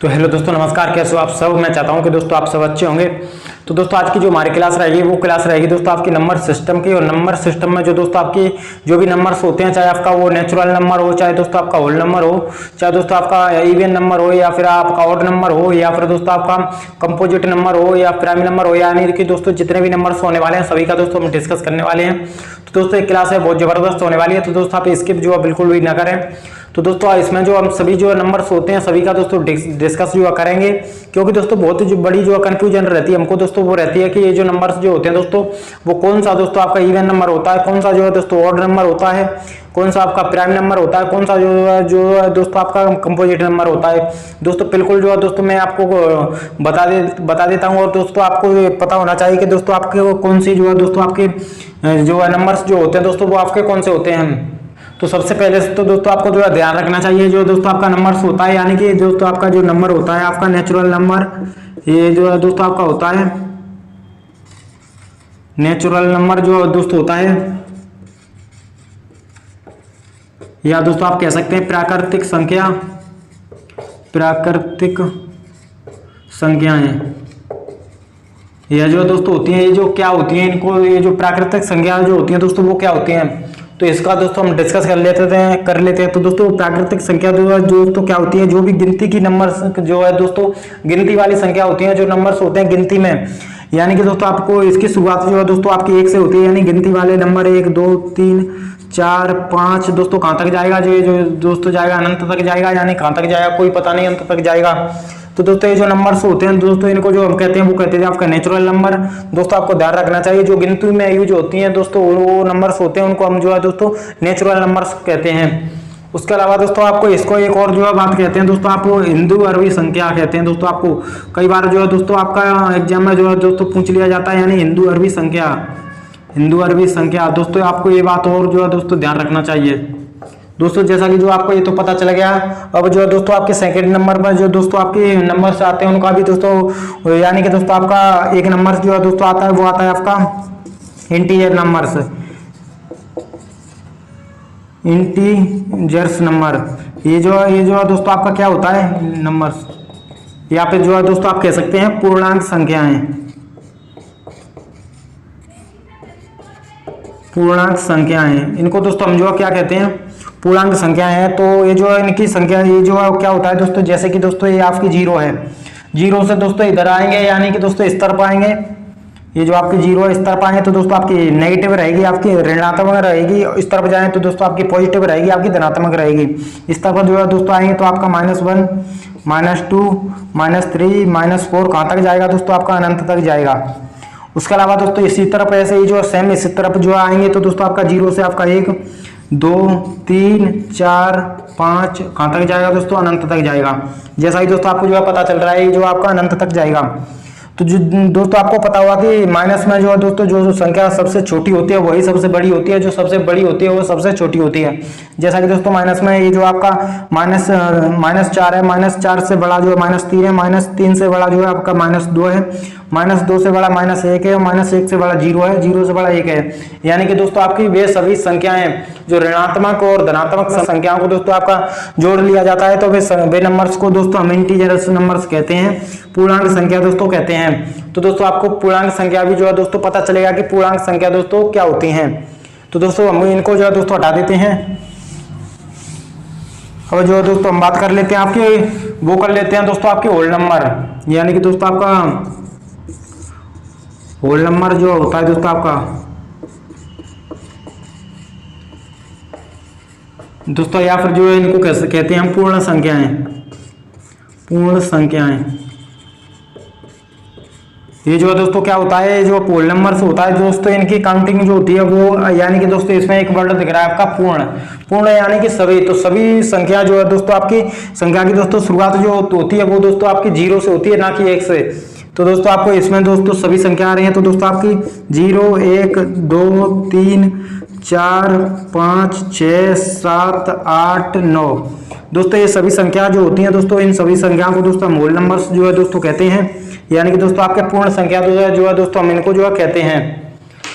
तो हेलो दोस्तों, नमस्कार। कैसे हो आप सब। मैं चाहता हूं कि दोस्तों आप सब अच्छे होंगे। तो दोस्तों आज की जो हमारी क्लास रहेगी वो क्लास रहेगी दोस्तों आपकी नंबर सिस्टम की। और नंबर सिस्टम में जो दोस्तों आपकी जो भी नंबर्स होते हैं, चाहे आपका वो नेचुरल नंबर हो, चाहे दोस्तों आपका होल नंबर हो, चाहे दोस्तों आपका इवन नंबर हो, या फिर आपका ऑड नंबर हो, या फिर दोस्तों आपका कंपोजिट नंबर हो, या प्राइम नंबर हो, यानी कि दोस्तों जितने भी नंबर्स होने वाले हैं सभी का दोस्तों हम डिस्कस करने वाले हैं। तो दोस्तों एक क्लास है बहुत जबरदस्त होने वाली है, तो दोस्तों आप स्किप जो है बिल्कुल भी ना करें। तो दोस्तों इसमें जो हम सभी जो नंबर्स होते हैं सभी का दोस्तों डिस्कस जो करेंगे, क्योंकि दोस्तों बहुत ही जो बड़ी जो कंफ्यूजन रहती है हमको दोस्तों वो रहती है कि ये जो नंबर्स जो होते हैं दोस्तों वो कौन सा दोस्तों आपका इवन नंबर होता है, कौन सा जो है दोस्तों ऑड नंबर होता है, कौन सा आपका प्राइम नंबर होता है, कौन सा जो है दोस्तों आपका कंपोजिट नंबर होता है। दोस्तों बिल्कुल जो है दोस्तों मैं आपको बता देता हूँ। और दोस्तों आपको ये पता होना चाहिए कि दोस्तों आपके कौन सी जो है दोस्तों आपके जो है नंबर्स जो होते हैं दोस्तों वो आपके कौन से होते हैं। तो सबसे पहले तो दोस्तों आपको जो है ध्यान रखना चाहिए जो दोस्तों आपका नंबर्स होता है, यानी कि दोस्तों आपका जो नंबर होता है आपका नेचुरल नंबर, ये जो है दोस्तों आपका होता है नेचुरल नंबर जो दोस्तों होता है, या दोस्तों आप कह सकते हैं प्राकृतिक संख्या, प्राकृतिक संख्याएं। यह जो दोस्तों होती हैं, ये जो क्या होती हैं, इनको ये जो प्राकृतिक संख्याएं जो होती हैं दोस्तों वो क्या होती हैं, तो इसका दोस्तों हम डिस्कस कर लेते हैं। तो दोस्तों प्राकृतिक संख्या जो दोस्तों क्या होती है, जो भी गिनती की नंबर्स जो है दोस्तों गिनती वाली संख्या होती है, जो नंबर्स होते हैं गिनती में, यानी कि दोस्तों आपको इसकी शुरुआत जो है दोस्तों आपकी 1 से होती है, यानी गिनती वाले नंबर 1 2 3 4 5 दोस्तों कहाँ तक जाएगा, जो दोस्तों जाएगा अनंत तक जाएगा, यानी कहाँ तक जाएगा कोई पता नहीं, अंत तक जाएगा। तो दोस्तों ये जो नंबर्स होते हैं दोस्तों इनको जो हम कहते हैं वो कहते हैं आपका नेचुरल नंबर। दोस्तों आपको ध्यान रखना चाहिए जो गिनती में यूज होती हैं दोस्तों वो नंबर्स होते हैं उनको हम जो है दोस्तों नेचुरल नंबर्स कहते हैं। उसके अलावा दोस्तों आपको इसको एक और जो है बात कहते हैं दोस्तों आपको हिंदू अरबी संख्या कहते हैं। दोस्तों आपको कई बार जो है दोस्तों आपका एग्जाम में जो है दोस्तों पूछ लिया जाता है, यानी हिंदू अरबी संख्या, हिंदू अरबी संख्या। दोस्तों आपको ये बात और जो है दोस्तों ध्यान रखना चाहिए। दोस्तों जैसा कि जो आपको ये तो पता चल गया, अब जो है दोस्तों आपके सेकंड नंबर पर जो दोस्तों आपके नंबर्स आते हैं उनका भी दोस्तों, यानी कि दोस्तों आपका एक नंबर जो है दोस्तों आता है वो आता है आपका इंटीजर नंबर्स, इंटीजर्स नंबर। ये जो है दोस्तों आपका क्या होता है नंबर्स, या फिर जो है दोस्तों आप कह सकते हैं पूर्णांक संख्याएं, पूर्णांक संख्याएं। इनको दोस्तों हम जो है क्या कहते हैं, पूर्णांक संख्याएं हैं। तो ये जो है इनकी संख्या, ये जो है क्या होता है दोस्तों, जैसे कि दोस्तों ये आपकी 0 है, 0 से दोस्तों इधर आएंगे, यानी कि दोस्तों इस तरफ आएंगे, ये जो आपकी 0 है इस तरफ आएंगे तो दोस्तों आपकी नेगेटिव रहेगी, आपकी ऋणात्मक रहेगी। इस तरफ जाए तो दोस्तों आपकी पॉजिटिव रहेगी, आपकी धनात्मक रहेगी। इस तरफ जो है दोस्तों आएंगे तो आपका -1 -2 -3 -4 कहाँ तक जाएगा दोस्तों आपका अनंत तक जाएगा। उसके अलावा दोस्तों इसी तरफ ऐसे ही जो सेम इसी तरफ जो आएंगे तो दोस्तों आपका 0 से आपका 1 2 3 4 5 कहाँ तक जाएगा दोस्तों अनंत तक जाएगा। जैसा ही दोस्तों आपको जो है पता चल रहा है जो आपका अनंत तक जाएगा। तो जो दोस्तों आपको पता होगा कि माइनस में जो है दोस्तों जो संख्या सबसे छोटी होती है वही सबसे बड़ी होती है, जो सबसे बड़ी होती है वो सबसे छोटी होती है। जैसा कि दोस्तों माइनस में ये जो आपका -4 है, -4 से बड़ा जो है -3 है, -3 से बड़ा जो है आपका -2 है, -2 से बड़ा -1 है, -1 से बड़ा 0 है, 0 से बड़ा 1 है। यानी कि दोस्तों आपकी वे सभी संख्याएं जो ऋणात्मक और धनात्मक संख्याओं को दोस्तों आपका जोड़ लिया जाता है तो वे नंबर्स को दोस्तों हम इंटीजर्स नंबर्स कहते हैं, पूर्णांक संख्या दोस्तों कहते हैं। तो दोस्तों आपको पूर्णांक संख्या भी जो है दोस्तों पता चलेगा कि पूर्णांक संख्या दोस्तों क्या होती हैं। तो दोस्तों हम इनको जो है दोस्तों हटा देते हैं। अब जो है दोस्तों हम बात कर लेते हैं आपके वो कर लेते हैं दोस्तों आपके होल नंबर, यानी कि दोस्तों आपका होल नंबर जो होता है दोस्तों आपका दोस्तों, या फिर जो है इनको कहते हैं हम पूर्ण संख्याएं, पूर्ण संख्याएं। ये जो है दोस्तों क्या होता है, जो होल नंबर से होता है दोस्तों इनकी काउंटिंग जो होती है वो, यानी कि दोस्तों इसमें एक वर्ड दिख रहा है आपका पूर्ण, पूर्ण यानी कि सभी। तो सभी संख्या जो है दोस्तों आपकी संख्या की दोस्तों शुरुआत जो होती है वो दोस्तों आपकी 0 से होती है, ना कि 1 से। तो दोस्तों आपको इसमें दोस्तों सभी संख्या आ रही है तो दोस्तों आपकी 0 1 2 3 4 5 6 7 8 9 दोस्तों ये सभी संख्या जो होती हैं दोस्तों, इन सभी संख्याओं को दोस्तों हम होल नंबर्स जो है दोस्तों कहते हैं, यानी कि दोस्तों आपके पूर्ण संख्या जो है दोस्तों हम इनको जो है कहते हैं।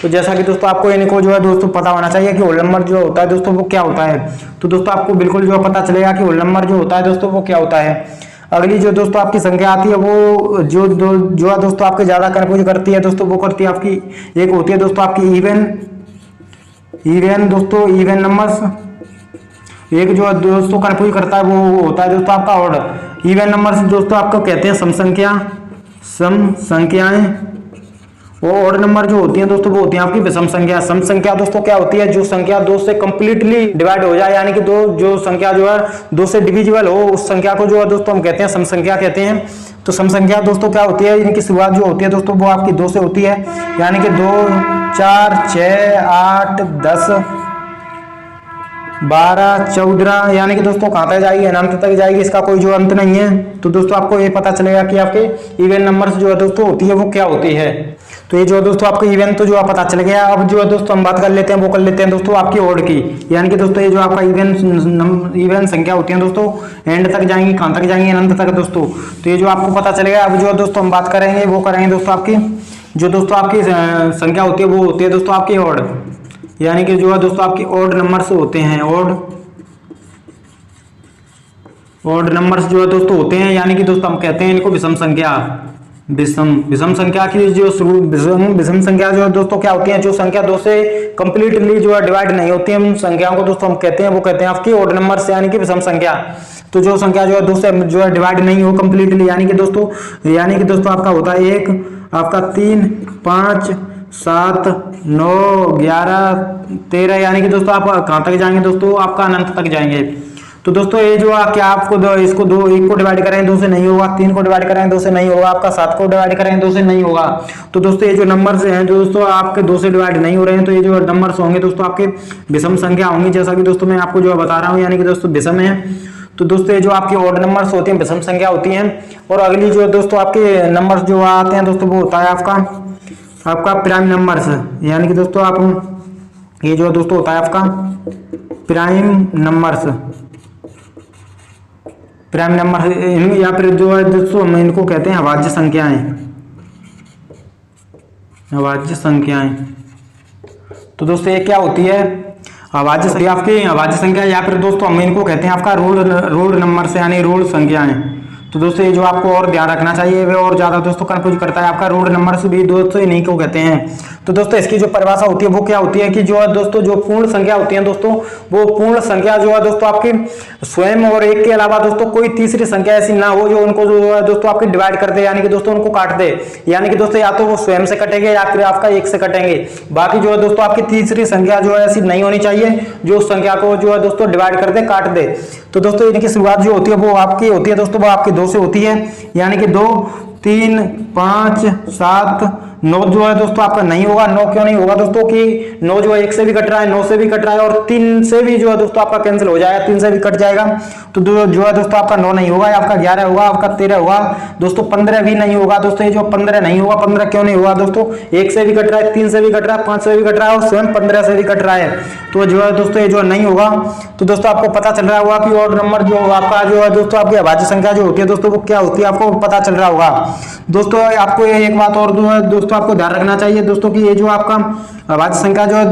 तो जैसा कि दोस्तों आपको इनको जो है दोस्तों पता होना चाहिए कि होल नंबर जो होता है दोस्तों वो क्या होता है। तो दोस्तों आपको बिल्कुल जो है पता चलेगा कि होल नंबर जो होता है दोस्तों वो क्या होता है। अगली जो दोस्तों आपकी संख्या आती है वो जो है दोस्तों आपके ज्यादा कंफ्यूज करती है दोस्तों, वो करती है आपकी, एक होती है दोस्तों आपकी इवन दोस्तों, इवन नंबर्स। एक जो दोस्तों कंफ्यूज करता है वो होता है दोस्तों आपका ऑड। इवन नंबर्स दोस्तों आपको कहते हैं सम संख्याएं, वो ऑड नंबर जो होती हैं दोस्तों वो होती हैं आपकी विषम संख्या। सम संख्या दोस्तों क्या होती है, जो संख्या 2 से कंप्लीटली डिवाइड हो जाए, यानी कि दो जो संख्या जो है 2 से डिविजिबल हो, उस संख्या को जो है दोस्तों हम कहते हैं सम संख्या कहते हैं। तो सम संख्या दोस्तों क्या होती है, इनकी शुरुआत जो होती है दोस्तों वो आपकी 2 से होती है, यानी कि 2, 4, 6, 8, 10, 12, 14, यानी कि दोस्तों कहाँ तक जाएगी, अनंत तक जाएगी, इसका कोई जो अंत नहीं है। तो दोस्तों आपको ये पता चलेगा कि आपके इवन नंबर्स जो है दोस्तों होती है वो क्या होती है। तो ये जो दोस्तों आपको इवन तो जो है पता चल गया। अब जो है दोस्तों हम बात कर लेते हैं, वो कर लेते हैं दोस्तों आपकी ऑड की, यानी कि दोस्तों ये जो आपका इवन संख्या होती है दोस्तों एंड तक जाएंगी, कहाँ तक जाएंगी, अनंत तक दोस्तों। तो ये जो आपको पता चलेगा। अब जो है दोस्तों हम बात करेंगे वो करेंगे दोस्तों आपकी जो दोस्तों आपकी संख्या होती है वो होती है दोस्तों आपकी ऑड, यानी कि जो है दोस्तों आपकी ऑड नंबर्स होते हैं, ऑड नंबर्स जो है दोस्तों होते हैं, यानी कि दोस्तों हम कहते हैं इनको विषम संख्या। विषम संख्या की जो विषम संख्या जो है दोस्तों क्या होती है, जो संख्या 2 से कंप्लीटली जो है डिवाइड नहीं होती है, उन संख्याओं को दोस्तों हम कहते हैं, वो कहते हैं आपकी ऑड नंबर्स, यानी कि विषम संख्या। तो जो संख्या जो है 2 से जो है डिवाइड नहीं हो कंप्लीटली, यानी कि दोस्तों आपका होता है 1, आपका 3, 5, 7, 9, 11, 13, यानी कि दोस्तों आप कहाँ तक जाएंगे दोस्तों, आपका अनंत तक जाएंगे। तो दोस्तों ये जो क्या आपको इसको 1 को डिवाइड करें 2 से नहीं होगा, 3 को डिवाइड करें 2 से नहीं होगा, आपका 7 को डिवाइड करें 2 से नहीं होगा। तो दोस्तों ये जो नंबर्स हैं दोस्तों आपके 2 से डिवाइड नहीं हो रहे हैं, तो ये जो नंबर्स होंगे दोस्तों आपके विषम संख्या होंगी, जैसा कि दोस्तों मैं आपको जो बता रहा हूँ, यानी कि दोस्तों विषम है। तो दोस्तों ये जो आपकी ऑड नंबर्स होती हैं विषम संख्या होती हैं। और अगली जो दोस्तों आपके नंबर्स जो आते हैं दोस्तों वो होता है आपका प्राइम नंबर्स, यानी कि दोस्तों आप ये जो दोस्तों होता है आपका प्राइम नंबर्स, या फिर जो है दोस्तों हम इनको कहते हैं अभाज्य संख्याएं। तो दोस्तों ये क्या होती है, अभाज्य संख्या, या फिर दोस्तों हम इनको कहते हैं आपका रूल नंबर से, यानी रूल संख्याएं। तो दोस्तों ये जो आपको और ध्यान रखना चाहिए वे और ज्यादा दोस्तों कंफ्यूज करता है, आपका रूल नंबर से भी दोस्तों इन्हीं को कहते हैं। तो दोस्तों इसकी जो परिभाषा होती है वो क्या होती है कि जो है दोस्तों जो पूर्ण संख्या होती है दोस्तों, वो पूर्ण संख्या जो है दोस्तों आपकी स्वयं और एक के अलावा दोस्तों कोई तीसरी संख्या ऐसी ना हो जो उनको जो है दोस्तों आपकी डिवाइड कर दे, यानी कि दोस्तों उनको काट दे, यानी कि दोस्तों या तो वो स्वयं से कटेंगे या फिर आपका 1 से कटेंगे। बाकी जो है दोस्तों आपकी तीसरी संख्या जो है ऐसी नहीं होनी चाहिए जो उस संख्या को जो है दोस्तों डिवाइड कर दे, काट दे। तो दोस्तों इनकी शुरुआत जो होती है वो आपकी होती है दोस्तों, वो आपकी 2 से होती है, यानी कि 2, 3, 5, 7, 9 जो है दोस्तों आपका नहीं होगा। 9 क्यों नहीं होगा दोस्तों, कि 9 जो है 1 से भी कट रहा है, 9 से भी कट रहा है, और 3 से भी जो है दोस्तों आपका कैंसिल हो जाएगा, 3 से भी कट जाएगा। तो जो है दोस्तों आपका 9 नहीं होगा, आपका 11 होगा, आपका 13 होगा दोस्तों, 15 भी नहीं होगा दोस्तों। ये जो 15 नहीं होगा, 15 क्यों नहीं होगा दोस्तों, 1 से भी कट रहा है, 3 से भी कट रहा है, 5 से भी कट रहा है, और स्वयं 15 से भी कट रहा है। तो जो है दोस्तों ये जो नहीं होगा। तो दोस्तों आपको पता चल रहा होगा कि ऑड नंबर जो आपका जो है दोस्तों आपकी अभाज्य संख्या जो होती है दोस्तों वो क्या होती है, आपको पता चल रहा होगा। दोस्तों आपको एक बात और दोस्तों आपको ध्यान रखना चाहिए दोस्तों कि ये जो आपका अभाज्य संख्या जो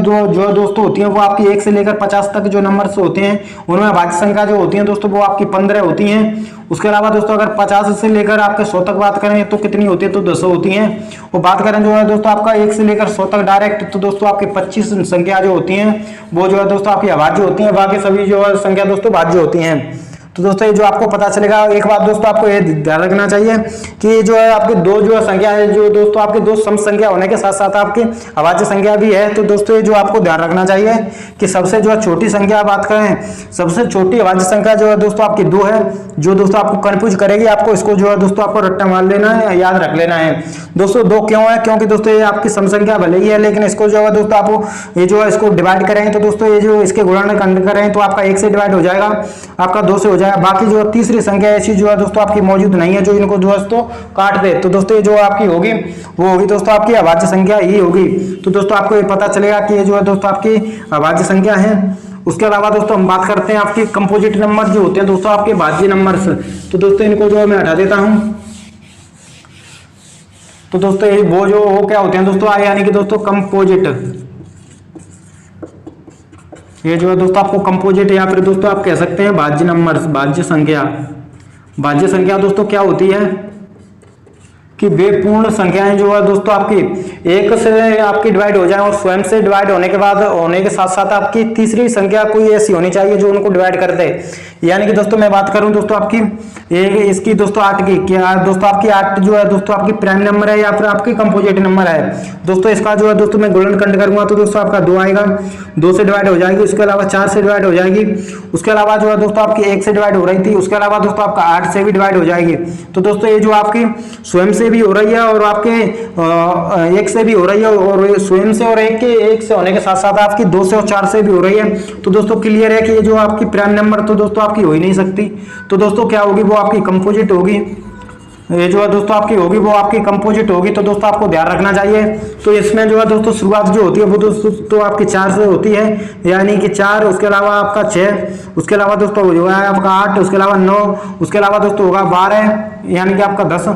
दोस्तों होती है वो आपकी 1 से लेकर 50 तक जो नंबर्स होते हैं उनमें अभाज्य संख्या जो होती है दोस्तों वो आपकी 15 होती हैं। उसके अलावा दोस्तों अगर 50 से लेकर आपके 100 तक बात करें तो कितनी होती है, तो 200 होती हैं। और बात करें जो है दोस्तों आपका 1 से लेकर 100 तक डायरेक्ट, तो दोस्तों आपकी 25 संख्या जो होती हैं वो जो है दोस्तों आपकी अभाज्य होती हैं, बाकी सभी जो है संख्या दोस्तों भाज्य होती हैं। तो दोस्तों ये जो आपको पता चलेगा, एक बात दोस्तों आपको ये ध्यान रखना चाहिए कि जो है आपके 2 जो संख्या है जो दोस्तों आपके 2 सम संख्या होने के साथ साथ आपकी अभाज्य संख्या भी है। तो दोस्तों ये जो आपको ध्यान रखना चाहिए कि सबसे जो है छोटी संख्या बात करें, सबसे छोटी अभाज्य संख्या जो है दोस्तों आपकी 2 है, जो दोस्तों आपको कंफ्यूज करेगी। आपको इसको जो है दोस्तों आपको रट्टा मार लेना है, याद रख लेना है दोस्तों। 2 क्यों है, क्योंकि दोस्तों ये आपकी सम संख्या भले ही है, लेकिन इसको जो है दोस्तों आप ये जो है इसको डिवाइड करेंगे तो दोस्तों ये जो इसके गुणन करें तो आपका 1 से डिवाइड हो जाएगा, आपका 2 से हो जाएगा। बाकी जो तीसरी संख्या ऐसी जो है दोस्तों आपकी मौजूद नहीं है जो इनको दोस्तों काट दे। तो दोस्तों ये जो आपकी होगी वो होगी दोस्तों आपकी अभाज्य संख्या ही होगी। तो दोस्तों आपको ये पता चलेगा कि ये जो है दोस्तों आपकी अभाज्य संख्या है। उसके अलावा दोस्तों हम बात करते हैं आपके कंपोजिट नंबर जो होते हैं दोस्तों आपके भाज्य नंबर्स। तो दोस्तों इनको जो मैं हटा देता हूं। तो दोस्तों वो क्या होते हैं दोस्तों, यानी कि दोस्तों कंपोजिट, ये जो है दोस्तों आपको कंपोजिट या फिर दोस्तों आप कह सकते हैं भाज्य नंबर्स, भाज्य संख्या, भाज्य संख्या दोस्तों क्या होती है कि वे पूर्ण संख्याएं जो है दोस्तों आपकी एक से आपकी डिवाइड हो जाए और स्वयं से डिवाइड होने के बाद होने के साथ साथ आपकी तीसरी संख्या कोई ऐसी होनी चाहिए जो उनको डिवाइड कर दे। यानी कि दोस्तों मैं बात करूं दोस्तों आपकी इसकी दोस्तों 8 की क्या दोस्तों आपकी 8 जो है दोस्तों आपकी प्राइम नंबर है या फिर आपकी कंपोजिट नंबर है दोस्तों। इसका जो है दोस्तों मैं गुणनखंड करूंगा तो दोस्तों आपका 2 आएगा, 2 से डिवाइड हो जाएगी, उसके अलावा 4 से डिवाइड हो जाएगी, उसके अलावा जो है दोस्तों आपकी 1 से डिवाइड हो रही थी, उसके अलावा दोस्तों आपका 8 से भी डिवाइड हो जाएगी। तो दोस्तों ये जो आपकी स्वयं से भी हो रही है और आपके 1 से भी हो रही है और स्वयं से और 1 से होने के साथ साथ आपकी 2 से और 4 से भी हो रही है। तो दोस्तों क्लियर है कि ये जो आपकी प्राइम नंबर तो दोस्तों आपकी हो ही नहीं सकती। तो दोस्तों क्या होगी, वो आपकी कंपोजिट होगी। ये जो है दोस्तों आपकी होगी वो आपकी कंपोजिट होगी। तो दोस्तों आपको ध्यान रखना चाहिए। तो इसमें जो है दोस्तों शुरुआत जो होती है वो दोस्तों तो आपकी 4 से होती है, यानी कि 4, उसके अलावा आपका 6, उसके अलावा दोस्तों जो है आपका 8, उसके अलावा 9, उसके अलावा दोस्तों होगा 12, यानी कि आपका 10,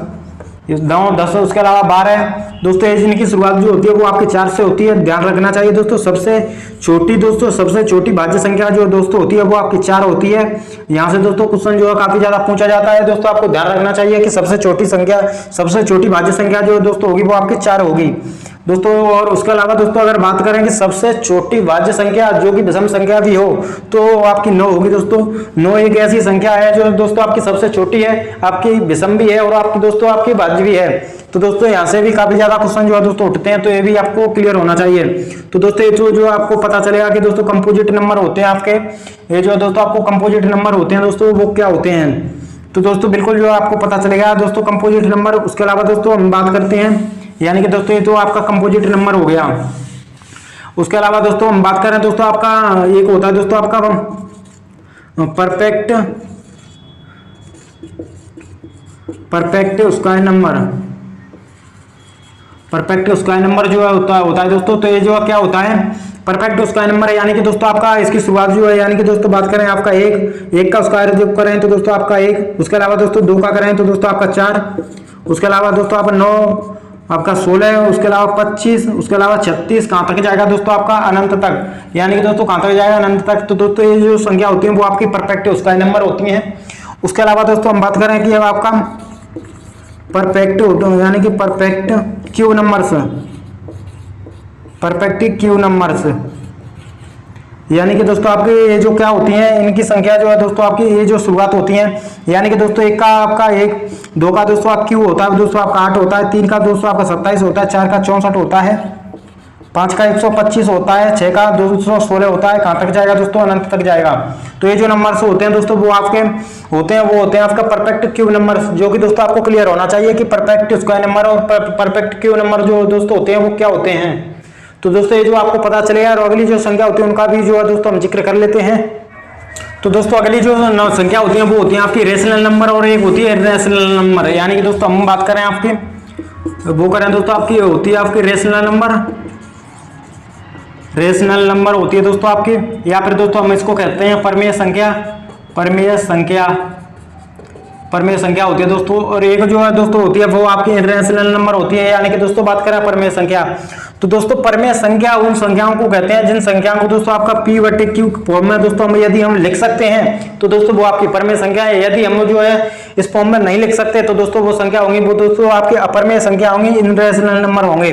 10 उसके अलावा 12 दोस्तों। इनकी शुरुआत जो होती है वो आपकी 4 से होती है, ध्यान रखना चाहिए दोस्तों। सबसे छोटी भाज्य संख्या जो दोस्तों होती है वो आपकी 4 होती है। यहाँ से दोस्तों क्वेश्चन जो है काफी ज्यादा पूछा जाता है दोस्तों। आपको ध्यान रखना चाहिए कि सबसे छोटी भाज्य संख्या जो दोस्तों होगी वो आपकी 4 होगी दोस्तों। और उसके अलावा दोस्तों अगर बात करें कि सबसे छोटी भाज्य संख्या जो कि विषम संख्या भी हो तो आपकी 9 होगी दोस्तों। 9 एक ऐसी संख्या है जो दोस्तों आपकी सबसे छोटी है, आपकी विषम भी है और आपकी दोस्तों आपकी भाज्य भी है। तो दोस्तों यहाँ से भी काफी ज्यादा क्वेश्चन जो है दोस्तों उठते हैं, तो ये भी आपको क्लियर होना चाहिए। तो दोस्तों ये जो आपको पता चलेगा कि दोस्तों कंपोजिट नंबर होते हैं आपके, ये जो दोस्तों आपको कंपोजिट नंबर होते हैं दोस्तों वो क्या होते हैं। तो दोस्तों बिल्कुल जो आपको पता चलेगा दोस्तों कंपोजिट नंबर। उसके अलावा दोस्तों हम बात करते हैं, यानी कि दोस्तों ये तो आपका कंपोजिट नंबर हो गया। उसके अलावा दोस्तों हम बात करें दोस्तों आपका एक होता है दोस्तों आपका perfect square number. Perfect square number जो है होता है दोस्तों। तो ये जो क्या होता है परफेक्ट स्क्वायर नंबर है, यानी कि दोस्तों आपका इसकी शुरुआत जो है, यानी कि दोस्तों बात करें आपका 1 का स्क्वायर जो करें तो दोस्तों आपका 1, उसके अलावा दोस्तों 2 का करें तो दोस्तों आपका 4, उसके अलावा दोस्तों आपका 9, आपका 16, उसके अलावा 25, उसके अलावा 36, कहां तक जाएगा दोस्तों आपका अनंत तक, यानी कि दोस्तों कहां तक जाएगा अनंत तक। तो दोस्तों ये जो संख्या होती है वो आपकी परफेक्ट स्क्वायर नंबर होती है। उसके अलावा दोस्तों हम बात करें कि अब आपका परफेक्ट यानी कि परफेक्ट क्यू नंबर्स, यानी कि दोस्तों आपके ये जो क्या होती हैं इनकी संख्या जो है दोस्तों आपकी ये जो शुरुआत होती है, यानी कि दोस्तों 1 का आपका 1, 2 का दोस्तों आप क्यू होता है दोस्तों आपका 8 होता है, 3 का दोस्तों आपका 27 होता है, 4 का 64 होता है, 5 का 125 होता है, 6 का 216 होता है। कहां तक जाएगा दोस्तों अनंत तक जाएगा। तो ये जो नंबर्स होते हैं दोस्तों वो आपके होते हैं आपका परफेक्ट क्यूब नंबर, जो कि दोस्तों आपको क्लियर होना चाहिए कि परफेक्ट स्क्वायर नंबर और परफेक्ट क्यूब नंबर जो दोस्तों होते हैं वो क्या होते हैं। तो दोस्तों ये जो आपको पता चलेगा, और अगली जो संख्या होती है उनका भी जो है दोस्तों हम जिक्र कर लेते हैं। तो दोस्तों अगली जो संख्या होती है वो होती है आपकी रेशनल नंबर और एक होती है इरेशनल नंबर, यानी कि दोस्तों हम बात करें आपकी वो करें दोस्तों आपकी होती है आपकी रेशनल नंबर होती है दोस्तों आपकी, या फिर दोस्तों हम इसको कहते हैं परमेय संख्या होती है दोस्तों। और एक जो है दोस्तों होती है वो आपकी इरेशनल नंबर होती है, यानी कि दोस्तों बात करें परमेय संख्या। तो दोस्तों परमेय संख्या उन संख्याओं को कहते हैं जिन संख्याओं को दोस्तों आपका p/q फॉर्म में दोस्तों हम यदि हम लिख सकते हैं तो दोस्तों वो आपकी परमेय संख्या है। यदि हम जो है इस फॉर्म में नहीं लिख सकते तो दोस्तों वो संख्या होंगी वो दोस्तों आपकी अपरमेय संख्या होंगी, इरेशनल नंबर होंगे,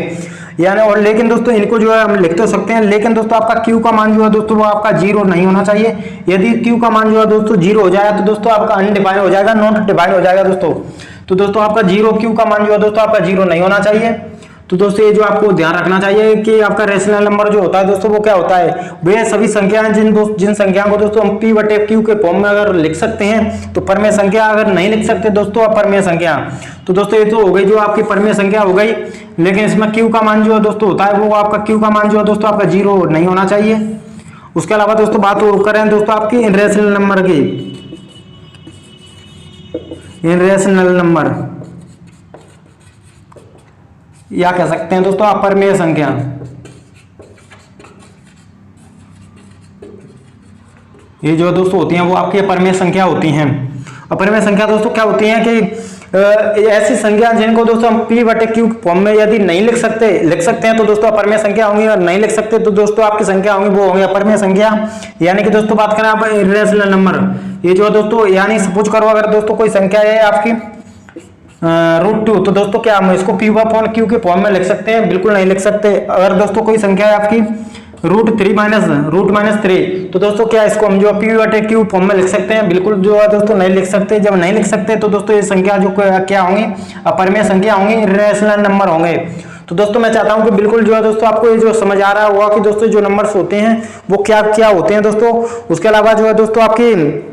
यानी। और लेकिन दोस्तों इनको जो है हम लिख तो सकते हैं, लेकिन दोस्तों आपका q का मान जो है दोस्तों वो आपका 0 नहीं होना चाहिए। यदि q का मान जो है दोस्तों 0 हो जाएगा तो दोस्तों आपका अनडिफाइंड हो जाएगा, नॉट डिफाइंड हो जाएगा दोस्तों। तो दोस्तों आपका 0 q का मान जो है दोस्तों आपका 0 नहीं होना चाहिए। तो दोस्तों ये जो आपको ध्यान रखना चाहिए कि आपका रेशनल नंबर जो होता है दोस्तों वो क्या होता है, वे सभी संख्याएं जिन संख्याओं को दोस्तों हम p/q के फॉर्म में अगर लिख सकते हैं तो परमेय संख्या, अगर नहीं लिख सकते दोस्तों अपरमेय संख्या। तो दोस्तों ये तो हो गई जो आपकी परमेय संख्या हो गई, लेकिन इसमें q का मान जो है दोस्तों होता है वो आपका q का मान जो है दोस्तों आपका 0 नहीं होना चाहिए। उसके अलावा दोस्तों बात और करें दोस्तों आपकी इरेशनल नंबर की, इरेशनल नंबर या कह सकते हैं दोस्तों अपरमेय संख्या। ये जो दोस्तों होती हैं वो आपकी अपरमेय संख्या होती हैं। अपरिमेय संख्या दोस्तों क्या होती है कि ऐसी संख्या जिनको दोस्तों हम p/q फॉर्म में यदि नहीं लिख सकते हैं तो दोस्तों अपरिमेय संख्या होंगी, और नहीं लिख सकते तो दोस्तों आपकी संख्या होंगी वो होंगी अपरिमेय संख्या। यानी कि दोस्तों बात करें आप इर्रेशनल नंबर, ये जो दोस्तों यानी सपोज करो अगर दोस्तों कोई संख्या है आपकी √2, तो दोस्तों क्या हम इसको p/q के फॉर्म में लिख सकते हैं? बिल्कुल नहीं लिख सकते। अगर दोस्तों कोई संख्या है आपकी √3 तो दोस्तों क्या इसको हम जो p/q फॉर्म में लिख सकते हैं? बिल्कुल जो है दोस्तों नहीं लिख सकते। जब नहीं लिख सकते तो दोस्तों ये संख्या जो क्या होंगी, अपरिमेय संख्या होंगी, इर्रेशनल नंबर होंगे। तो दोस्तों मैं चाहता हूं कि बिल्कुल जो है दोस्तों आपको ये जो समझ आ रहा होगा कि दोस्तों जो नंबर्स होते हैं वो क्या क्या होते हैं दोस्तों। उसके अलावा जो है दोस्तों आपकी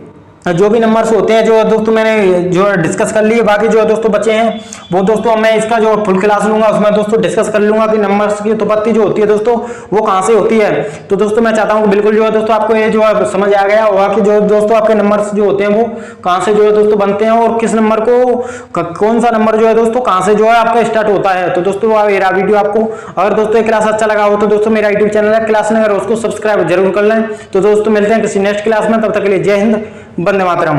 जो भी नंबर्स होते हैं जो दोस्तों मैंने जो डिस्कस कर लिए, बाकी जो दोस्तों बचे हैं वो दोस्तों मैं इसका जो फुल क्लास लूंगा उसमें दोस्तों डिस्कस कर लूंगा कि नंबर्स की उत्पत्ति जो होती है दोस्तों वो कहां से होती है। तो दोस्तों मैं चाहता हूं कि बिल्कुल जो है दोस्तों आपको ये जो है समझ आ गया होगा कि जो दोस्तों आपके नंबर्स जो होते हैं वो कहां से जो है दोस्तों बनते हैं, और किस नंबर को कौन सा नंबर जो है दोस्तों कहां से जो है आपका स्टार्ट होता है। तो दोस्तों मेरा वीडियो आपको अगर दोस्तों ये क्लास अच्छा लगा हो तो दोस्तों मेरा यूट्यूब चैनल है क्लास नगर, उसको सब्सक्राइब जरूर कर लें। तो दोस्तों मिलते हैं किसी नेक्स्ट क्लास में, तब तक के लिए जय हिंद, वंदे मातरम।